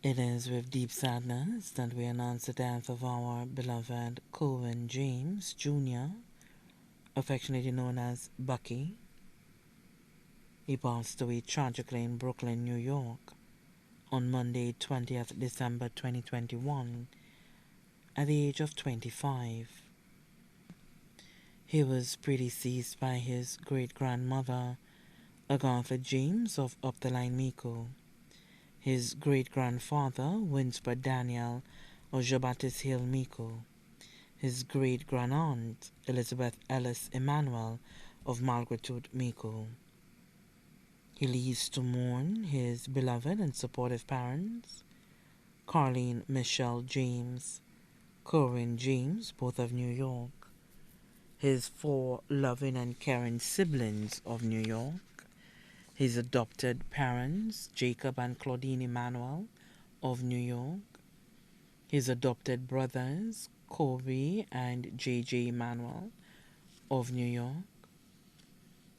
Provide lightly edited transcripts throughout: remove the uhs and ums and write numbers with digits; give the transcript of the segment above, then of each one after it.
It is with deep sadness that we announce the death of our beloved Kerwin James Jr., affectionately known as Bucky. He passed away tragically in Brooklyn, New York, on Monday, 20th December 2021, at the age of 25. He was predeceased by his great-grandmother, Agatha James of Up the Line, Miko. His great-grandfather, Winsper Daniel of Jabatis Hill, Miko. His great-grandaunt, Elizabeth Ellis Emanuel of Malgratude, Miko. He leaves to mourn his beloved and supportive parents, Carleen Michelle James, Kerwin James, both of New York, his 4 loving and caring siblings of New York, his adopted parents, Jacob and Claudine Emanuel of New York, his adopted brothers, Kobe and J.J. Emanuel of New York,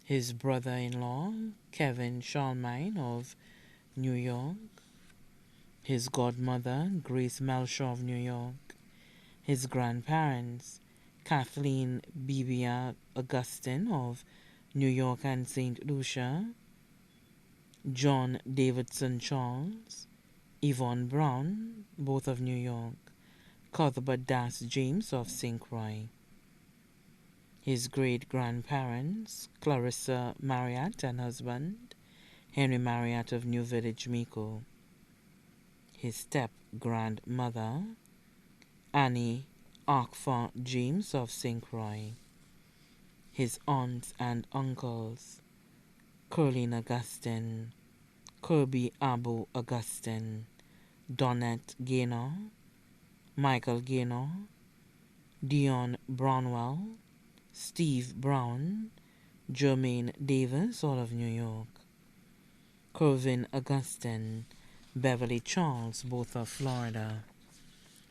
his brother-in-law, Kevin Charlemagne of New York, his godmother, Grace Melchor of New York, his grandparents, Kathleen Bibia Augustine of New York and St. Lucia, John Davidson Charles, Yvonne Brown, both of New York, Cuthbert Das James of St. Croix, his great-grandparents, Clarissa Marriott and husband, Henry Marriott of New Village, Miko, his step-grandmother, Annie Arkfar James of St. Croix, his aunts and uncles, Curlin Augustine, Kirby Abu Augustine, Donette Gaynor, Michael Gaynor, Dion Brownwell, Steve Brown, Jermaine Davis, all of New York, Kerwin Augustine, Beverly Charles, both of Florida,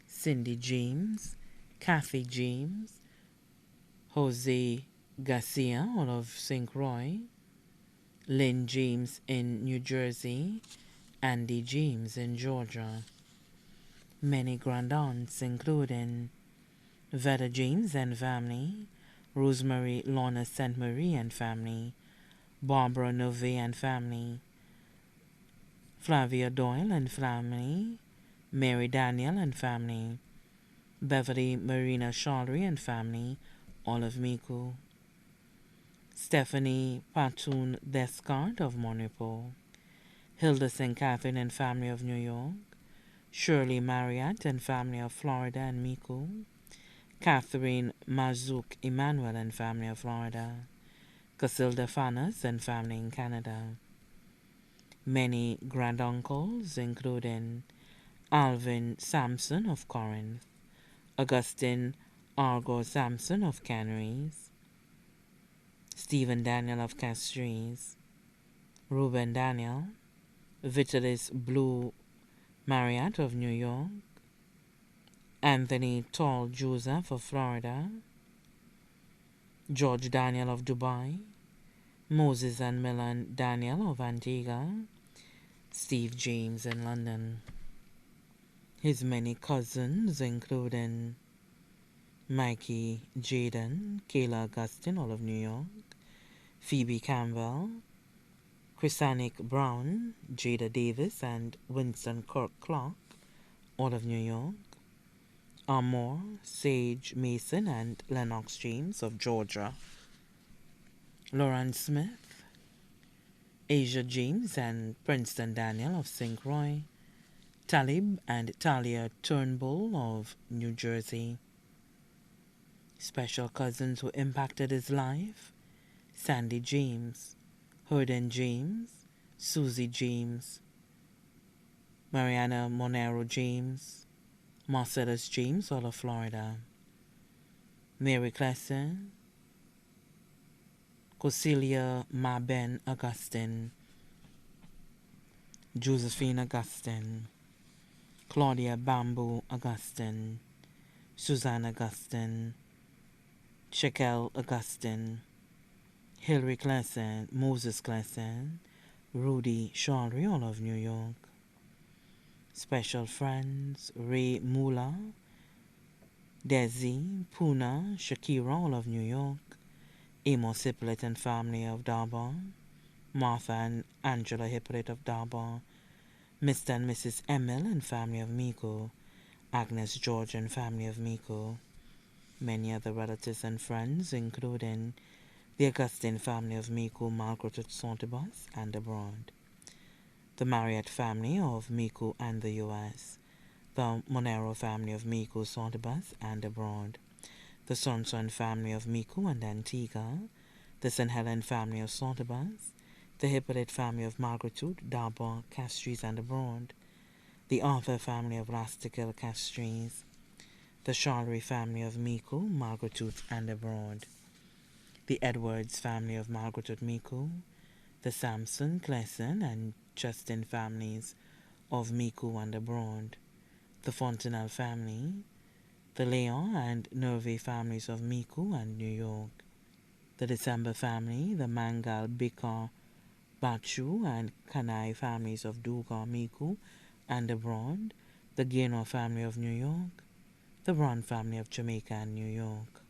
Cindy James, Kathy James, Jose Garcia, all of St. Croix, Lynn James in New Jersey, Andy James in Georgia. Many grandaunts, including Veda James and family, Rosemary Lorna St. Marie and family, Barbara Nove and family, Flavia Doyle and family, Mary Daniel and family, Beverly Marina Charlery and family, all of Miku, Stephanie Patoon Descart of Monaco, Hilda St. Catherine and family of New York, Shirley Marriott and family of Florida and Miku, Catherine Mazouk Emmanuel and family of Florida, Casilda Fanas and family in Canada. Many granduncles, including Alvin Sampson of Corinth, Augustine Argo Sampson of Canaries, Stephen Daniel of Castries, Ruben Daniel, Vitalis Blue Marriott of New York, Anthony Tall Joseph of Florida, George Daniel of Dubai, Moses and Milan Daniel of Antigua, Steve James in London. His many cousins, including Mikey Jaden, Kayla Augustine, all of New York, Phoebe Campbell, Chrisanic Brown, Jada Davis, and Winston Kirk Clark, all of New York, Amor, Sage Mason, and Lennox James of Georgia, Lauren Smith, Asia James and Princeton Daniel of St. Croix, Talib and Talia Turnbull of New Jersey. Special cousins who impacted his life: Sandy James, Herden James, Susie James, Mariana Monero James, Marcellus James, all of Florida, Mary Clesson, Cocilia Maben Augustine, Josephine Augustine, Claudia Bamboo Augustine, Suzanne Augustine, Shekel Augustine, Hilary Clesson, Moses Clesson, Rudy Charlery, all of New York, special friends, Ray Mula, Desi, Puna, Shakira, all of New York, Amos Hippolyte and family of Darbar, Martha and Angela Hippolyte of Darbar, Mr. and Mrs. Emil and family of Miko, Agnes George and family of Miko, many other relatives and friends, including the Augustine family of Miko, Margaret at Sauntibus and abroad, the Marriott family of Miko and the U.S., the Monero family of Miko, Sauntibus and abroad, the Sonson family of Miko and Antigua, the St. Helen family of Sauntibus, the Hippolyte family of Margaretute, Darbar, Castries and abroad, the Arthur family of Lasticle, Castries, the Charlery family of Miko, Margaretute and abroad, the Edwards family of Margaretute, Miko, the Sampson, Clesson and Justin families of Miko and abroad, the Fontenelle family, the Leon and Nervy families of Miko and New York, the December family, the Mangal, Bikar, Bachu and Kanai families of Duga, Miko and abroad, the Gaynor family of New York, the Brown family of Jamaica and New York.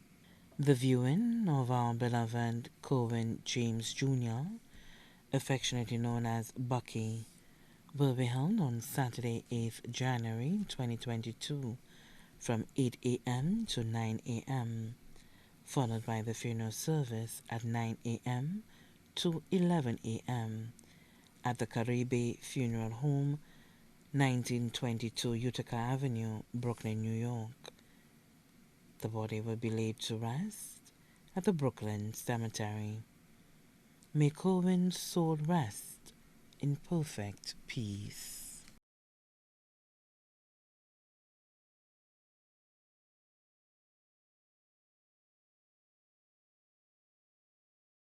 The viewing of our beloved Kerwin James Jr., affectionately known as Bucky, will be held on Saturday, 8th January 2022 from 8 a.m. to 9 a.m., followed by the funeral service at 9 a.m. to 11 a.m. at the Caribe Funeral Home, 1922 Utica Avenue, Brooklyn, New York. The body will be laid to rest at the Brooklyn Cemetery. May Kerwin's soul rest in perfect peace.